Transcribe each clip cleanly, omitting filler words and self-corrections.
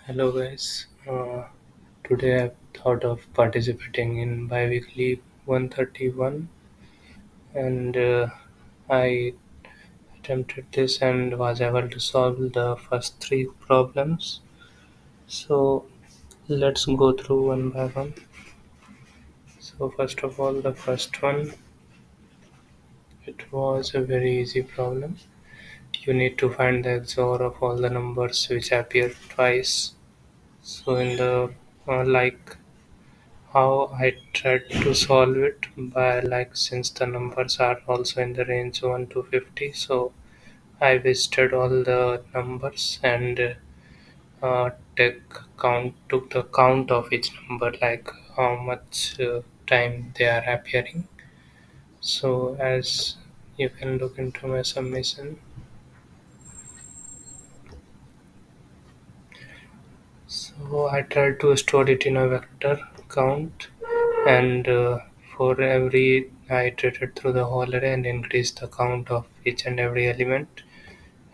Hello guys. Today I've thought of participating in Biweekly 131 and I attempted this and was able to solve the first three problems. So let's go through one by one. So first of all, the first one, it was a very easy problem. You need to find the XOR of all the numbers which appear twice. So in the like how I tried to solve it by like since the numbers are also in the range 1 to 50, so I visited all the numbers and took the count of each number, like how much time they are appearing. So as you can look into my submission, so I tried to store it in a vector count and for every I iterated through the whole array and increased the count of each and every element.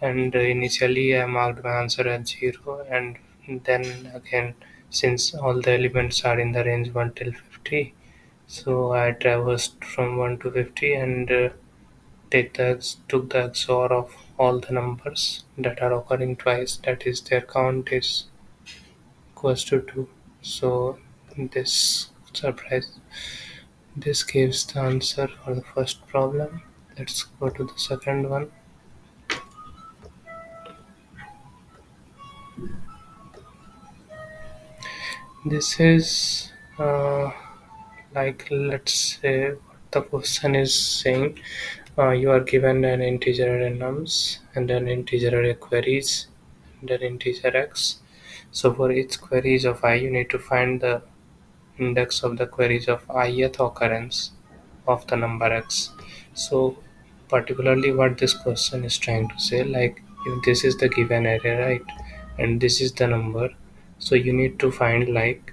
And initially I marked my answer as 0, and then again, since all the elements are in the range 1 till 50, so I traversed from 1 to 50 and took the XOR of all the numbers that are occurring twice, that is their count is equals to 2. So this surprise this gives the answer for the first problem. Let's go to the second one. This is like, let's say what the question is saying. You are given an integer array nums and an integer array queries and an integer x. So for each queries of I, you need to find the index of the queries of ith occurrence of the number x. So particularly what this question is trying to say, like if this is the given array, right, and this is the number, so you need to find like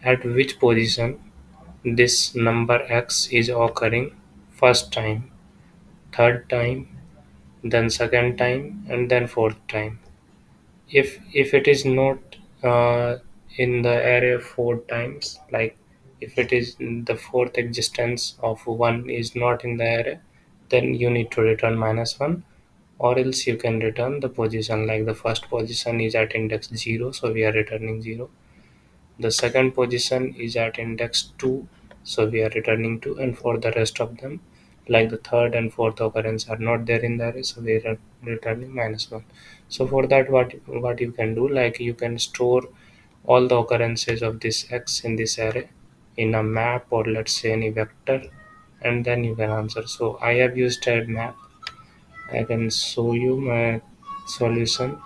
at which position this number x is occurring first time, third time, then second time, and then fourth time. If it is not uh, in the array four times, like if it is the fourth existence of one is not in the array, then you need to return -1, or else you can return the position, like the first position is at index 0, so we are returning 0. The second position is at index 2, so we are returning 2, and for the rest of them, like the third and fourth occurrence are not there in the array, so we are returning -1. So for that, what you can do, like you can store all the occurrences of this x in this array in a map, or let's say any vector, and then you can answer. So I have used a map. I can show you my solution.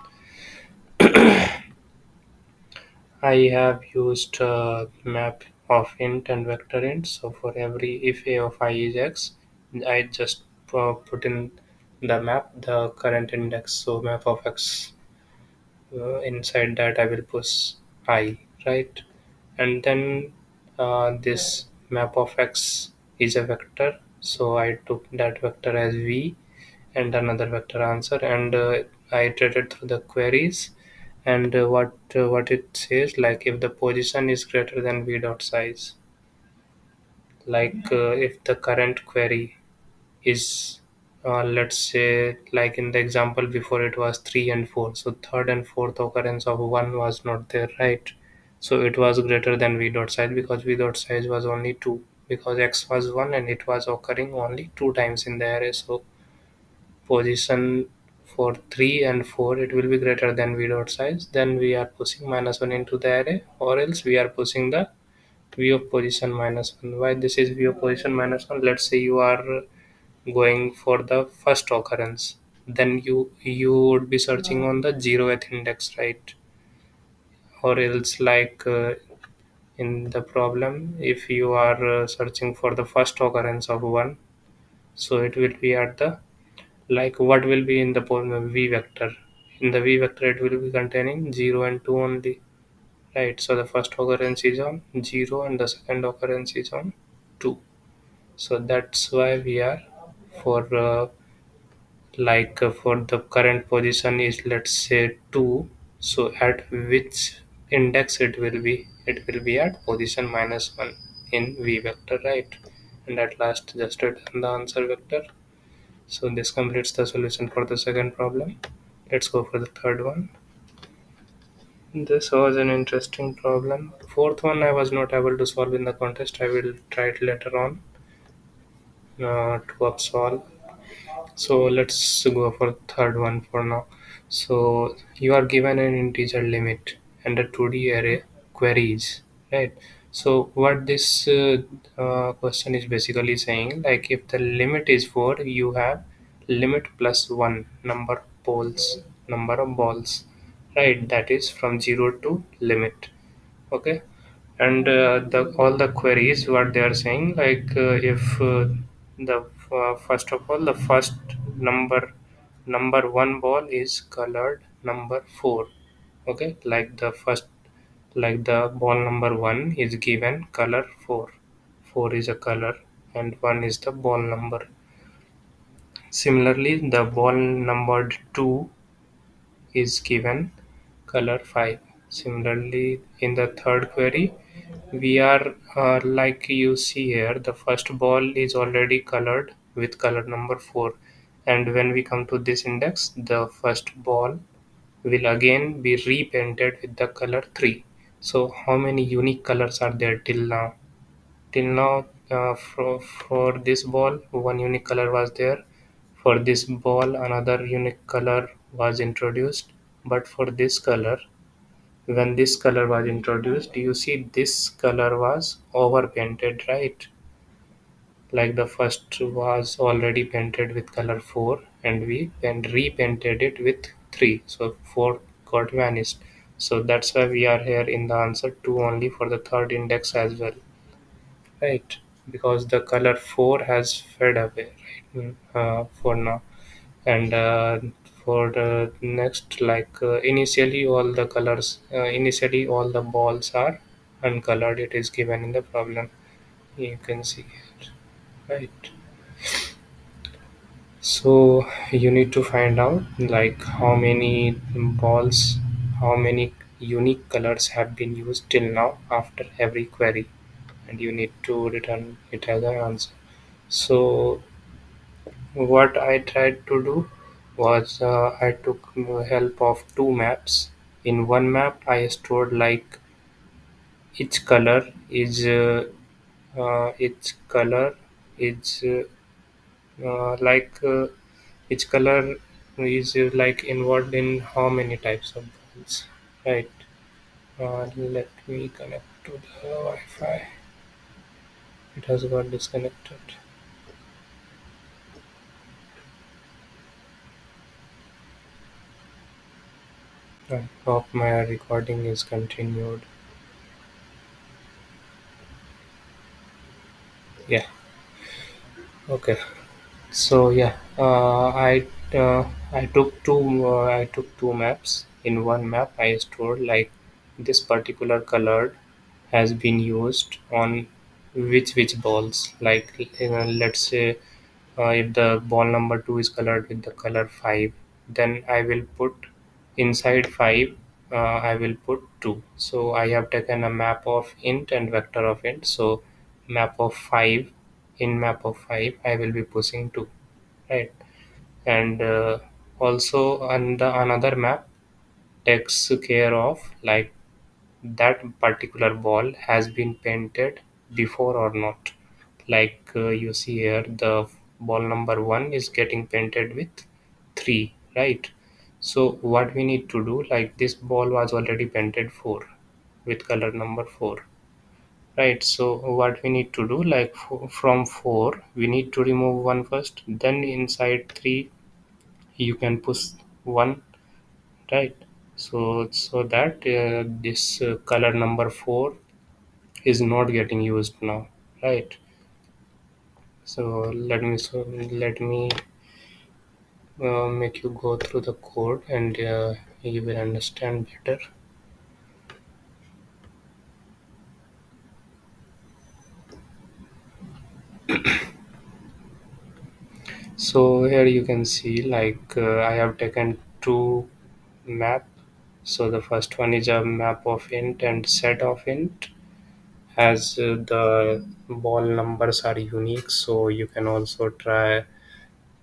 I have used a map of int and vector int. So for every if a of I is x, I just put in the map the current index. So map of x, inside that I will push I, right, and then this map of x is a vector. So I took that vector as v and another vector answer, and I iterated through the queries, and what it says, like if the position is greater than v dot size, like if the current query is let's say, like in the example before, it was 3 and 4, so third and fourth occurrence of 1 was not there, right, so it was greater than v dot size because v dot size was only 2, because x was 1 and it was occurring only 2 times in the array. So position for 3 and 4, it will be greater than v dot size, then we are pushing -1 into the array, or else we are pushing the v of position -1. Why this is v of position -1? Let's say you are going for the first occurrence, then you would be searching on the 0th index, right, or else like in the problem, if you are searching for the first occurrence of 1, so it will be at the, like what will be in the v vector. In the v vector it will be containing 0 and 2 only, right, so the first occurrence is on 0 and the second occurrence is on 2. So that's why we are for for the current position is, let's say, 2, So at which index it will be? It will be at position -1 in v vector, right? And at last just return the answer vector. So this completes the solution for the second problem. Let's go for the third one. This was an interesting problem. Fourth one I was not able to solve in the contest. I will try it later on to up solve. So let's go for third one for now. So you are given an integer limit and a 2D array queries, right? So what this question is basically saying, like if the limit is 4, you have limit plus 1 number of balls, right? That is from 0 to limit. Okay, and the all the queries what they are saying, like if the first of all the first number number one ball is colored number 4. Okay, like the first, like the ball number 1 is given color 4. 4 is a color and 1 is the ball number. Similarly, the ball numbered 2 is given color 5. Similarly, in the third query, we are like you see here, the first ball is already colored with color number 4, and when we come to this index, the first ball will again be repainted with the color 3. So how many unique colors are there till now? Till now, for this ball, one unique color was there. For this ball, another unique color was introduced. But for this color, when this color was introduced, you see this color was over painted, right? Like the first was already painted with color 4 and we repainted it with 3. So 4 got vanished. So that's why we are here in the answer 2 only for the third index as well. Right, because the color 4 has fade away, right? For now. And for the next, like initially all the balls are uncolored. It is given in the problem. You can see it, right? So you need to find out like how many balls, how many unique colors have been used till now after every query, and you need to return it as an answer. So what I tried to do was I took help of two maps. In one map, I stored like each color is each color is like each color is like involved in how many types of balls, right? Let me connect to the Wi-Fi. It has got disconnected. I hope my recording is continued. Yeah. Okay. So yeah, I took two maps. In one map, I stored like this particular color has been used on which balls. Like let's say if the ball number 2 is colored with the color 5, then I will put inside 5. I will put 2. So I have taken a map of int and vector of int. So map of 5, in map of 5 I will be pushing 2, right? And also on the another map takes care of like that particular ball has been painted before or not. Like you see here, the ball number 1 is getting painted with 3, right? So what we need to do, like this ball was already painted 4 with color number 4, right? So what we need to do, like from 4 we need to remove 1 first, then inside 3 you can push 1, right? So that this color number 4 is not getting used now, right? So let me make you go through the code and you will understand better. So here you can see like I have taken two map. So the first one is a map of int and set of int. As the ball numbers are unique, so you can also try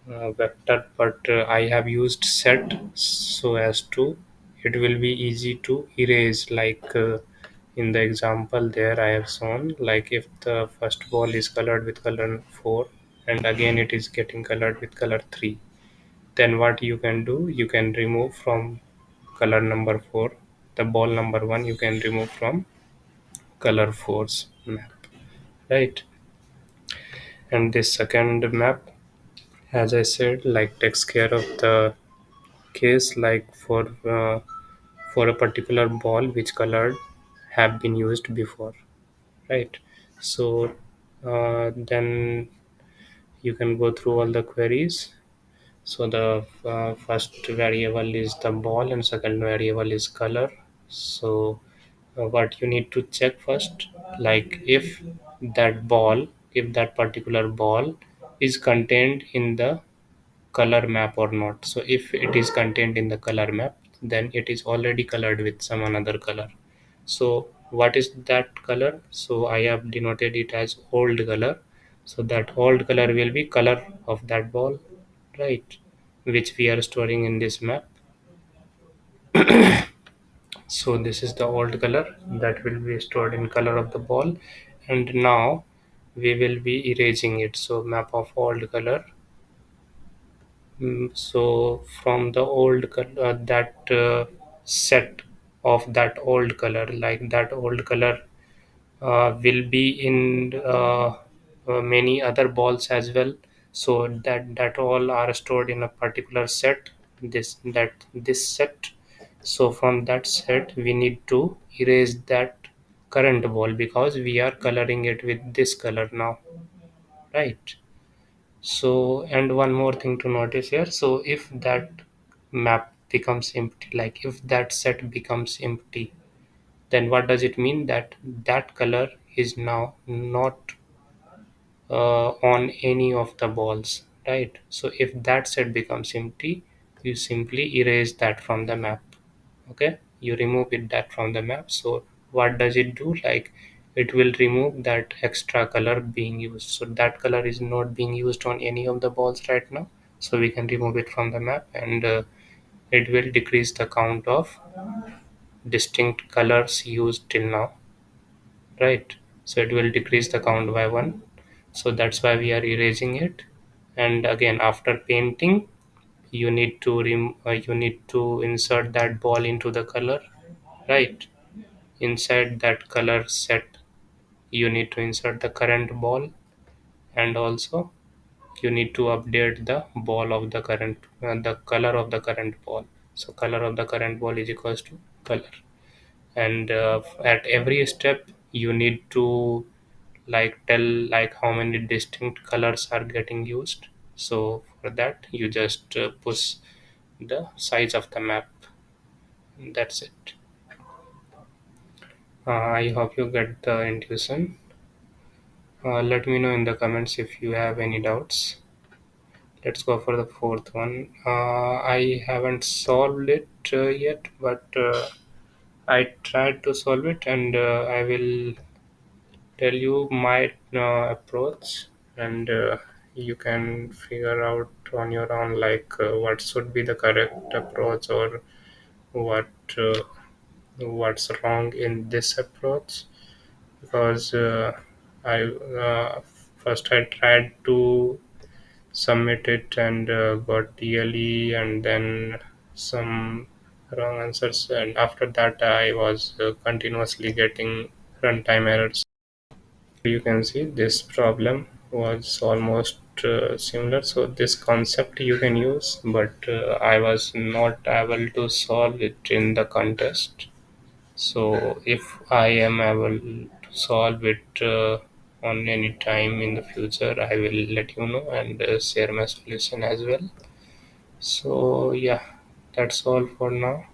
vector, but I have used set so as to it will be easy to erase, like in the example there I have shown, like if the first ball is colored with color 4 and again it is getting colored with color 3, then what you can do, you can remove from color number 4 the ball number 1, you can remove from color 4's map, right? And this second map, as I said, like takes care of the case like for a particular ball which color have been used before, right? So then you can go through all the queries. So the first variable is the ball and second variable is color. So what you need to check first, like if that particular ball is contained in the color map or not. So if it is contained in the color map, then it is already colored with some another color. So what is that color? So I have denoted it as old color. So that old color will be color of that ball, right? Which we are storing in this map. So this is the old color that will be stored in color of the ball, and now we will be erasing it. So map of old color. So from the old color, that set of that old color, like that old color will be in many other balls as well. So that all are stored in a particular set. This set. So from that set, we need to erase that current ball because we are coloring it with this color now, right? So, and one more thing to notice here. So, if that map becomes empty, like if that set becomes empty, then what does it mean? That that color is now not on any of the balls, right? So, if that set becomes empty, you simply erase that from the map. Okay, you remove it that from the map. So what does it do? Like it will remove that extra color being used, so that color is not being used on any of the balls right now, so we can remove it from the map, and it will decrease the count of distinct colors used till now, right? So it will decrease the count by 1, so that's why we are erasing it. And again, after painting, you need to insert that ball into the color, right? Inside that color set, you need to insert the current ball, and also you need to update the ball of the current the color of the current ball. So color of the current ball is equals to color, and at every step you need to like tell like how many distinct colors are getting used. So for that you just push the size of the map. That's it. I hope you get the intuition. Let me know in the comments if you have any doubts. Let's go for the fourth one. I haven't solved it yet, but I tried to solve it, and I will tell you my approach, and you can figure out on your own like what should be the correct approach, or what uh, what's wrong in this approach. Because I first I tried to submit it and got DLE, and then some wrong answers, and after that I was continuously getting runtime errors. You can see this problem was almost similar, so this concept you can use, but I was not able to solve it in the contest. So if I am able to solve it on any time in the future, I will let you know and share my solution as well. So yeah, that's all for now.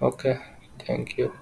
Okay, thank you.